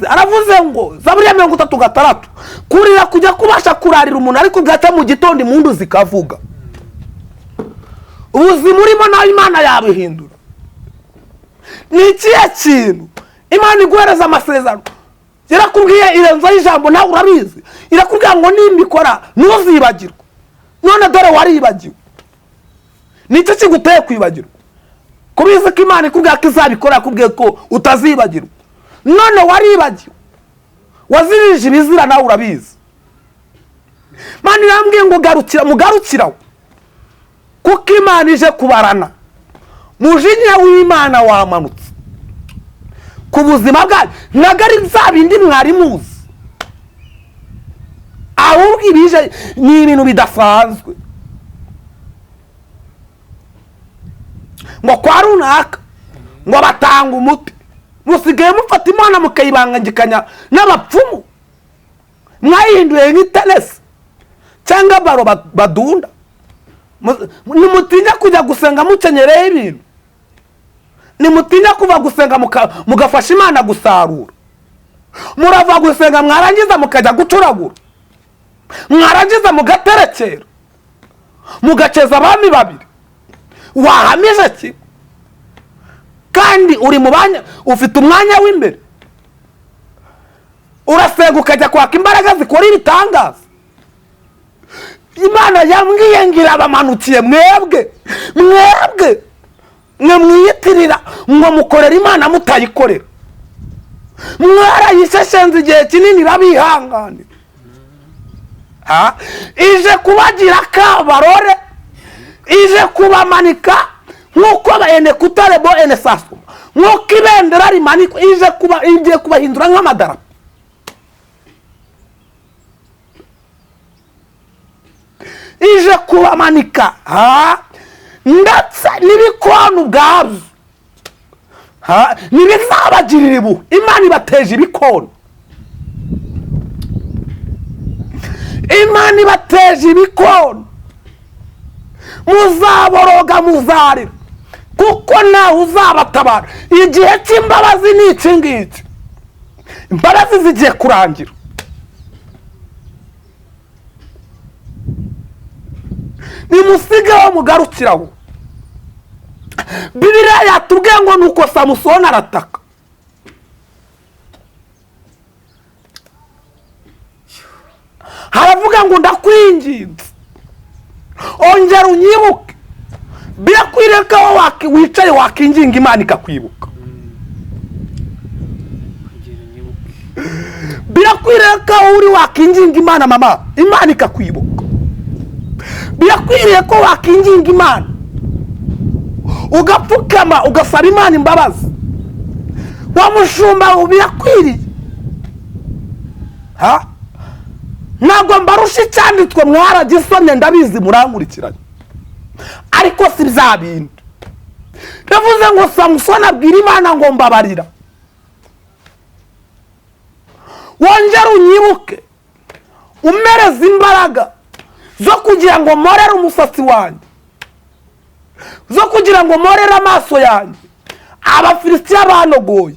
Speaker 1: aravuze ngo Zaburi ya 36 kurira kujya kubasha kurarira umuntu ariko bwata mu gitondo impundu zikavuga. Ubuzima urimo nawe Imana yabihindura. Ni ikihe kintu Imana iguhereza amasezerano irakubwiye irenza y'ijambo nawe urabizi irakubwira ngo nimbikora ntuzibagirwe. None dore waribagiwe. Nicyo kiguteye kwibagirwa. Kubizi ko Imana ikubwira ko izabikora akubwiye ko utazibagirwa. None waribagiwe. Wazirije ibizira nawe urabizi. Imana irambwiye ngo mugarukiraho. Kuko Imana ije kubarana. Mujinya w'Imana wamanutse ku buzima bwawe nagari bindi mwari muzi. Ahubwo ibije ni ibintu bidasanzwe. Ngo kwa runaka ngo batanga umuti musigaye mufata Imana mukayibangangikanya n'abapfumu. Mwayihinduye nk'itenesi cyangwa baro badunda. Nimutinya kujya gusenga mukenyereye ibintu. Nimutinya kuva gusenga mugafasha Imana gusarura. Murava gusenga mwarangiza mukajya gucuragura. Mwarangiza mugaterekera. Mugakeza abami babiri. Wahamije ki? Kandi uri mu banya ufite umwanya w'imbere. Urasenga ukajya kwaka imbaraga zikora ibitangaza. Imana yambwiye ngira abamanukiye mwebwe mwiyitirira ngo mukorera Imana mutayikorera. Mwarayisheshenze igihe kinini irabihangane. Ije kubagira kabarore. Ije kubamanika nkuko bayene kutarebo ene saso. Nkuko ibendera rimanikwa ije kubahindura nk'amadarapo. Ije kubamanika ndetse n'ibikono ubwabyo ntibizabagirira ibu. Imana ibateje ibikono. Imana ibateje ibikono. Muzaboroga muzarira kuko nawe uzabatabara. Igihe cy'imbabazi ni iki ngiki. Imbabazi zigiye kurangira. Nimusigeho mugarukiraho. Bibiliya yatubwiye ngo nuko Samusoni arataka. Haravuga ngo ndakwinginze ongera unyibuke. Birakwiriye ko wicaye wakinginga Imana ikakwibuka. Birakwiriye ko uri wakinginga Imana mama, Imana ikakwibuka. Birakwiriye ko wakinginga Imana ugapfukama ugasaba Imana imbabazi. Wa mushumba birakwiriye. Ntabwo mbarusha icyanditswe mwaragisomye ndabizi murankurikiranye, ariko si bya bindi. Ndavuze ngo Samusoni abwira Imana ngo mbabarira, wongere unyibuke, umereze imbaraga zo kugira ngo morere umusatsi wanjye, zo kugira ngo morere amaso yanjye. Abafilisitiya banogoye.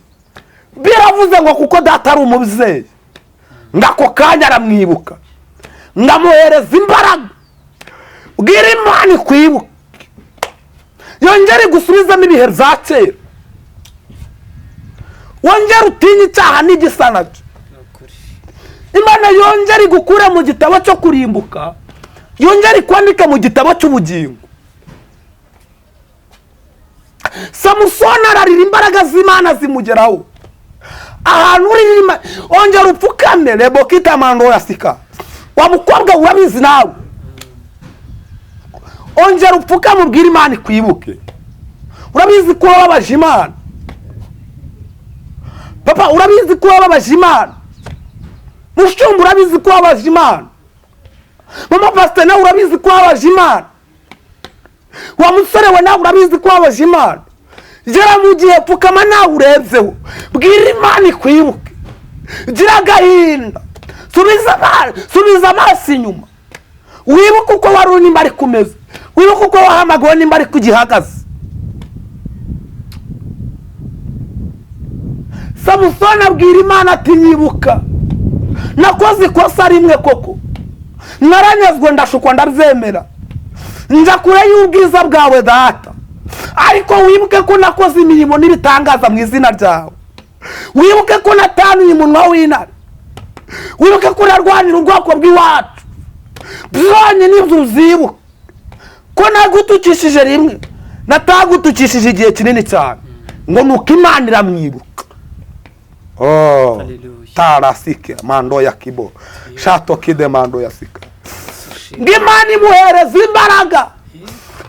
Speaker 1: Biravuze ngo kuko data ari umubyeyi, ngako kanya aramwibuka, ngamuhereza imbaraga. Bwira Imana ikwibuke, yongere gusubizamo ibihe bya kera, wongere utinye icyaha n'igisa nacyo. Imana yongere gukura mu gitabo cyo kurimbuka, yongere kwandika mu gitabo cy'ubugingo. Samusoni ararira imbaraga z'Imana zimugeraho. Ahantu uri ongera upfukame Rebokita mando yasika. Wa mukobwa urabizi nawe, ongera upfukame ubwira Imana ikwibuke. Urabizi ko wababaje Imana papa, urabizi ko wababaje Imana mushumba, urabizi ko wababaje Imana mama, pastor nawe urabizi ko wababaje Imana. Wa musore we nawe urabizi ko wababaje Imana. Gera mu gihe pfukama nawe urebyeho, bwira Imana ikwibuke. Gira agahinda, subiza amaso inyuma, wibuke uko wari uri nimba ari kumeze, wibuke uko wahamagawe nimba ari kugihagaze. Samusoni abwira Imana ati nyibuka, nakoze ikosa rimwe koko, naranyazwe ndashukwa ndabyemera, nja kure y'ubwiza bwawe data, ariko wibuke ko nakoze imirimo n'ibitangaza mu izina ryawe. Wibuke ko natanuye umunwa w'intare, wibuke ko narwanira ubwoko bw'iwacu. Byonye n'ibyo uzibuka ko nagutukishije rimwe, natagutukishije igihe kinini cyane, ngo nuko Imana iramwibuka. Tarasike mando ya kibo shato kide mando ya sika. Imana imuhereza imbaraga.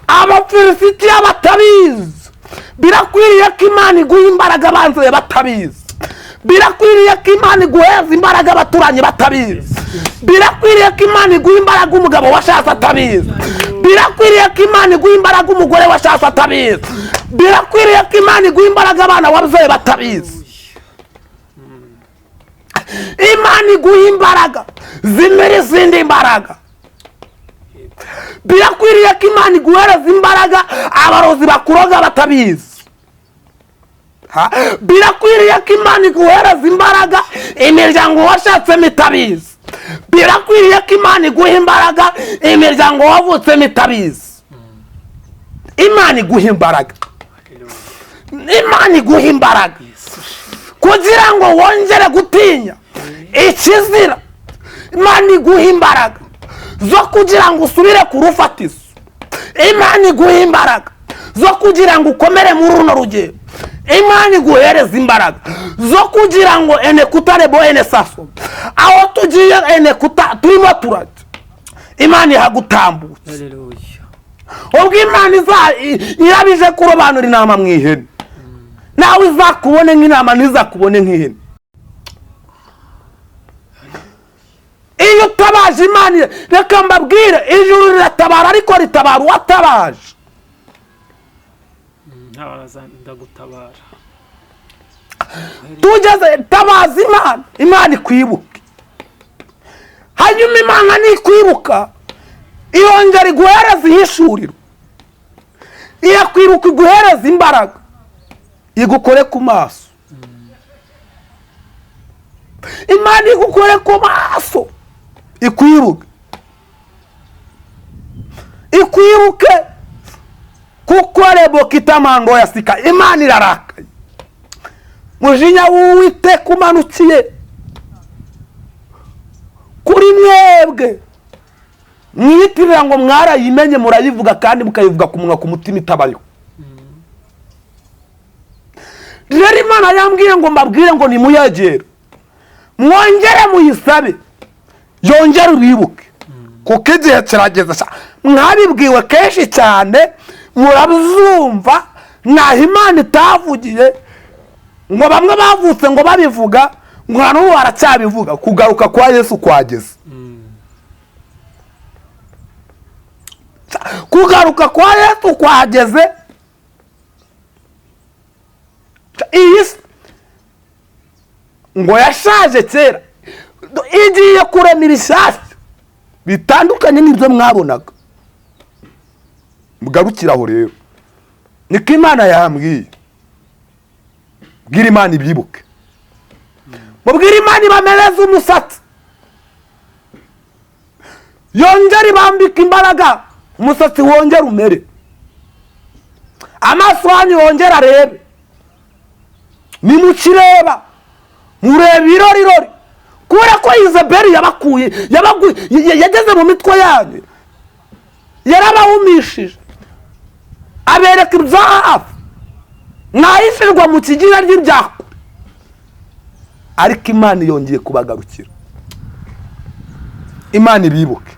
Speaker 1: Abafilisitiya batabizi. Birakwiriye ko Imana iguha imbaraga abanze batabizi. Birakwiriye ko Imana iguhereza imbaraga abaturanye batabizi. Birakwiriye ko Imana iguha imbaraga umugabo washatse atabizi. Birakwiriye ko Imana iguha imbaraga umugore washatse atabizi. Birakwiriye ko Imana iguha imbaraga abana wabyaye batabizi. Imana iguha imbaraga zimera izindi imbaraga. Birakwiriye ko Imana iguhereza imbaraga abarozi bakuroga batabizi. Birakwiriye ko Imana iguhereza imbaraga imiryango washatsemo itabizi. Birakwiriye ko Imana iguha imbaraga imiryango wavutsemo itabizi. Imana iguha imbaraga, Imana iguha imbaraga kugira ngo wongere gutinya ikizira. Imana iguha imbaraga zo kugira ngo usubire ku rufatizo. Imana iguha imbaraga zo kugira ngo ukomere muri runo rugendo. Imana iguhereza imbaraga zo kugira ngo enekutare bo enesaso, aho tugiye enekuta turimo turajya, Imana ihagutambutse.
Speaker 2: Haleluya.
Speaker 1: Ubwo Imana irabije kurobanura inama mu ihene, nawe izakubone nk'inama ntizakubone nk'ihene. Iyo utabaje Imana, reka mbabwire, ijuru riratabara ariko ritabara uwatabaje.
Speaker 2: Ndagutabara.
Speaker 1: Tugeze tabaza Imana, Imana ikwibuke. Hanyuma Imana nikwibuka, iyongera iguhereza ihishuriro. irakwiruka iguhereza imbaraga igukore ku maso. Imana igukore ku maso ikwiruke kuko rebo kitamango yasika. Imana irarakaye, mujinya w'Uwiteka umanukiye kuri mwebwe mwiyitirira ngo mwarayimenye murayivuga kandi mukayivuga ku munwa ku mutima itabayo. Rero Imana yambwiye ngo mbabwire ngo nimuyegere, mwongere muyisabe, yongere ubibuke kuko igihe kirageze. Mwabibwiwe kenshi cyane, murabyumva, naho Imana itavugiye ngo bamwe bavutse ngo babivuga ngo n'ubu baracyabivuga. Kugaruka kwa Yesu kwageze, kugaruka kwa Yesu kwageze. Iyi ngo yashaje kera, igiye kurema ibishyashya bitandukanye n'ibyo mwabonaga. Mugarukiraho rero, niko Imana yambwiye. Bwira Imana ibyibuke, mubwira Imana ibamereze umusatsi, yongere ibambike imbaraga, umusatsi wongere umere, amaso yanyu yongere arebe. Nimukireba mureba irorirori, kubera ko Yezebeli yageze mu mitwe yanyu, yarabahumishije abereka ibyahafi, mwahishirwa mu kigira ry'ibyakure. Ariko Imana yongeye kubagarukira. Imana ibibuke,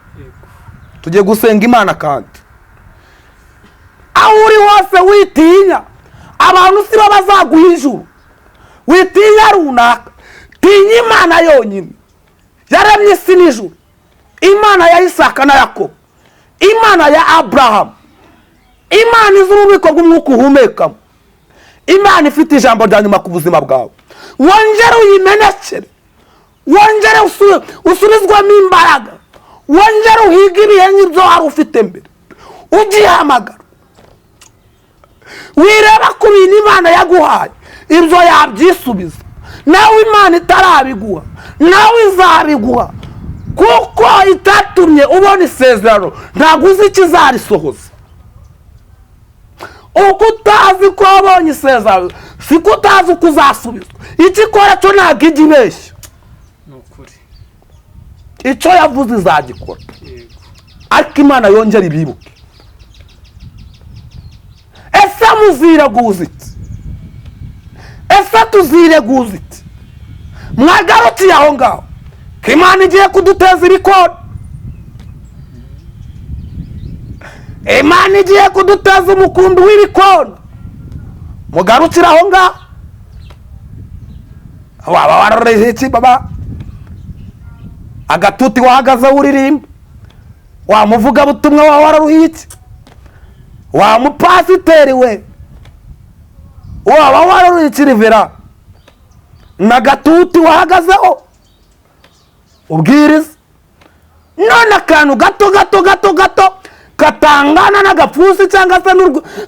Speaker 1: tugiye gusenga Imana kandi aho uri hose witinya. Abantu si bo bazaguha ijuru, witinya runaka, tinya Imana yonyine yaremye isi n'ijuru. Imana ya Isaka na Yakobo, Imana ya Abrahamu, Imana izi ububiko bw'umwuka uhumekamo, Imana ifite ijambo rya nyuma ku buzima bwawe. Wongere uyimenekere, wongere usubizwamo imbaraga, wongere uhige ibihe nk'ibyo wari ufite mbere, ugihamagara. Wireba ku bintu Imana yaguhaye, ibyo yabyisubiza. Nawe Imana itarabiguha, nawe izabiguha, kuko itatumye ubona isezerano ntabwo uzi ikizarisohoza. Uko utazi ko wabonye isezerano siko utazi uko uzasubizwa. Icyo ikora cyo ntabwo ijya ibeshya, icyo yavuze izagikora. Ariko Imana yongera ibibuke. Ese muzireguza iki? Ese tuzireguza iki? Mwagarukiye aho ngaho ko Imana igiye kuduteza ibikona, Imana igiye kuduteza umukumbi w'ibikona. Mugarukire aho ngaho. Waba warareze iki baba? Agatuti wahagaze uririmba, wamuvuga butumwa wawe wararuhiye iki? Wa mupasiteri we, waba wararuhiye iki rivera? Nagatuti wahagazeho ubwiriza, none akantu gato katangana n'agapfusi cyangwa se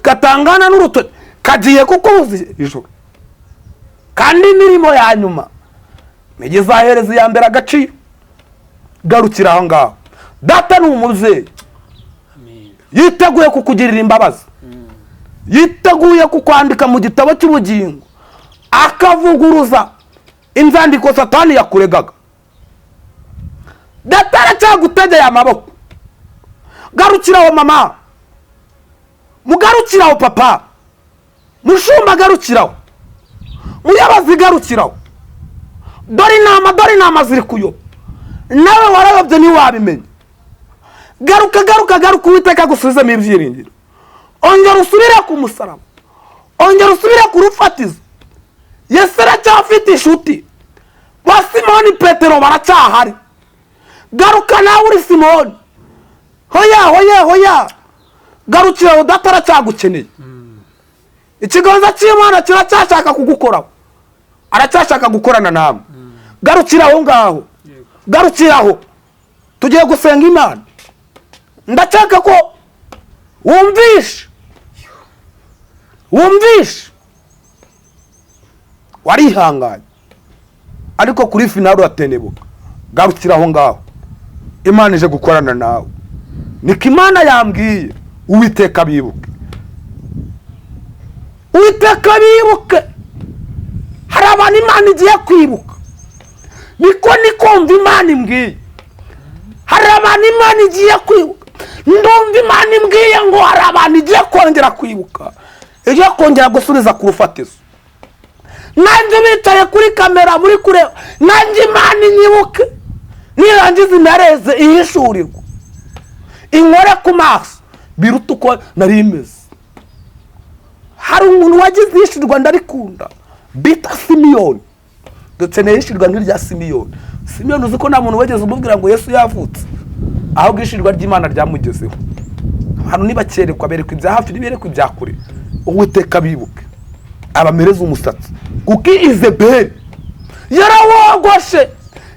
Speaker 1: katangana n'urutoki kagiye kukubuza ijoro. Kandi imirimo ya nyuma izahereza iya mbere agaciro. Garukira aho ngaho. Data ni umubyeyi, yiteguye kukugirira imbabazi, yiteguye kukwandika mu gitabo cy'ubugingo, akavuguruza inzandiko Satani yakuregaga. Data aracyagutegeye amaboko. Garukiraho mama, mugarukiraho papa, mushumba garukiraho, muyabazi garukiraho. Dore inama ziri kuyoba, nawe warayobye ntiwabimenya. Garuka Uwiteka agusubizemo ibyiringiro. Ongera usubire ku musaraba, ongera usubire ku rufatizo. Yesu aracyafite inshuti, ba Simoni Petero baracyahari. Garuka nawe uri Simoni. Hoya garukiraho, Data aracyagukeneye. Ikiganza cy'Imana kiracyashaka kugukoraho, aracyashaka gukorana nawe. Garukiraho ngaho, garukiraho. Tugiye gusenga Imana. Ndashaka ko wumvishe wumvishe warihanganye ariko kuri finali uratenebuka. Garukira aho ngaho, Imana ije gukorana nawe. Niko Imana yambwiye, Uwiteka bibuke, Uwiteka bibuke. Hari abantu Imana igiye kwibuka, niko nikumva Imana imbwiye. Hari abantu Imana igiye kwibuka, ndumva Imana imbwiye ngo hari abantu igiye kongera kwibuka, igiye kongera gusubiza ku rufatizo. Nanjye bicaye kuri kamera muri kureba, nanjye Imana inyibuke, nirangiza imereze ihishurirwa, inkore ku maso biruta uko nari imeze. Hari umuntu wagize ihishurirwa ndarikunda bita Simiyoni, ndetse n'ihishurirwa nk'irya Simiyoni. Simiyoni uzi ko nta muntu wageze umubwira ngo Yesu yavutse, ahubwo ihishurirwa ry'Imana ryamugezeho. Hano nibakerekwa berekwa ibya hafi niberekwa ibya kure. Uwiteka bibuke, abamereze umusatsi, kuko Izebeli yarawogoshe.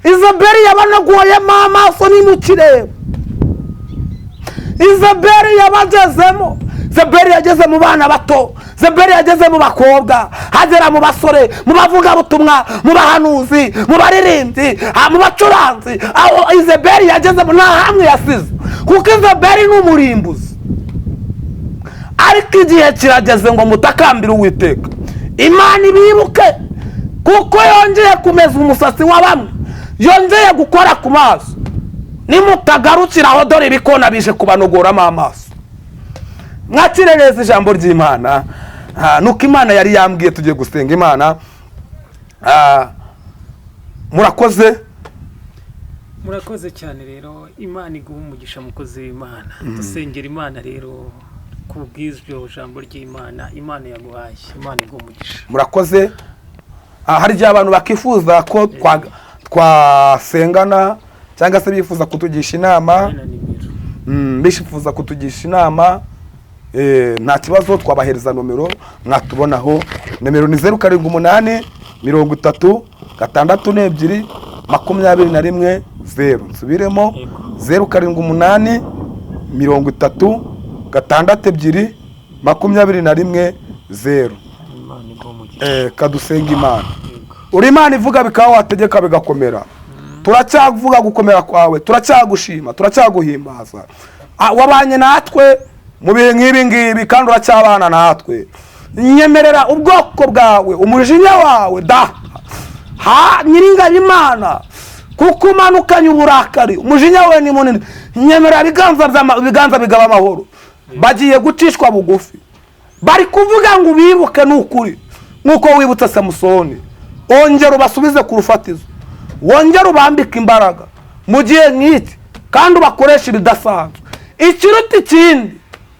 Speaker 1: Izebeli yabanagoyemo amaso n'inukireba. Izebeli yabagezemo. Izebeli yageze mu bana bato, Izebeli yageze mu bakobwa, hagera mu basore, mu bavugabutumwa, mu bahanuzi, mu baririmbyi, mu bacuranzi. Aho Izebeli yagezemo nta hamwe yasize, kuko Izebeli ni umurimbuzi. Ariko igihe kirageze ngo mutakambire Uwiteka, Imana ibibuke, kuko yongeye kumeza umusatsi wa bamwe, yongeye gukora ku maso. Nimutagarukiraho dore ibikona bije kubanogoramo amaso. Mwakirereza ijambo ry'Imana. Nuko Imana yari yambwiye tugiye gusenga Imana.
Speaker 2: Murakoze cyane rero. Imana iguha umugisha mukozi w'Imana. Dusengera Imana rero kubw'izyo jambo ry'Imana Imana yaguhaye. Imana iguha umugisha.
Speaker 1: Murakoze. Hari igihe abantu bakifuza ko twasengana cyangwa se bifuza kutugisha inama. Bishifuza kutugisha inama, nta kibazo twabahereza nomero mwatubonaho. Nomero ni 07 30 62 21 0. Nsubiremo 07 30 62 21 0. Kadusenga Imana. Uri Imana ivuga bikaba wategeka bigakomera. Turacyavuga gukomera kwawe, turacyagushima, turacyaguhimbaza. Wabanye natwe mu bihe nk'ibi ngibi kandi uracyabana natwe. Nyemerera ubwoko bwawe, umujinya wawe nyiringanya Imana, kuko umanukanye uburakari, umujinya wawe ni munini. Nyemerera ibiganza bigaba amahoro. Bagiye gucishwa bugufi, bari kuvuga ngo bibuke n'ukuri, nkuko wibutse Samusoni. Ongera ubasubize ku rufatizo, wongera ubambika imbaraga mu gihe nk'iki, kandi ubakoresha ibidasanzwe. Ikiruta ikindi,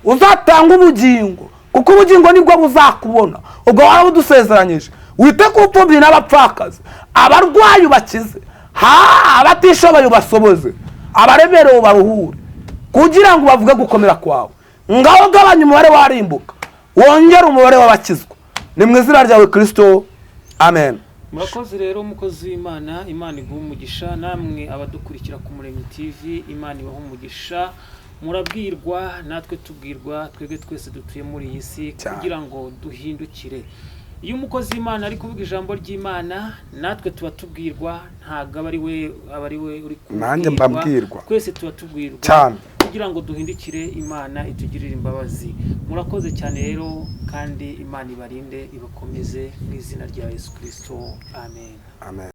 Speaker 1: uzatanga ubugingo, kuko ubugingo nibwo buzakubona. Ubwo waba udusezeranyije, wite ku bupfubyi n'abapfakazi, abarwayi ubakize, abatishoboye ubasoboze, abaremerewe ubaruhure, kugira ngo bavuge gukomera kwawe. Ngaho gabanya umubare warimbuka, wongera umubare w'abakizwa. Ni mu izina ryawe Kristo, amen.
Speaker 2: Murakoze rero mukozi w'Imana. Imana iguha umugisha. Namwe abadukurikira ku Muremyi TV, Imana ibaha umugisha. Murabwirwa natwe tubwirwa, twebwe twese dutuye muri iyi si, kugira ngo duhindukire. Iyo umukozi w'Imana ari kuvuga ijambo ry'Imana, natwe tuba tubwirwa, ntago aba ari we uri kubwirwa. Nanjye mbabwirwa, twese tuba tubwirwa cyane, kugira ngo duhindukire, Imana itugirire imbabazi. Murakoze cyane rero, kandi Imana ibarinde ibakomeze mu izina rya Yesu Kristo, amen. Amen.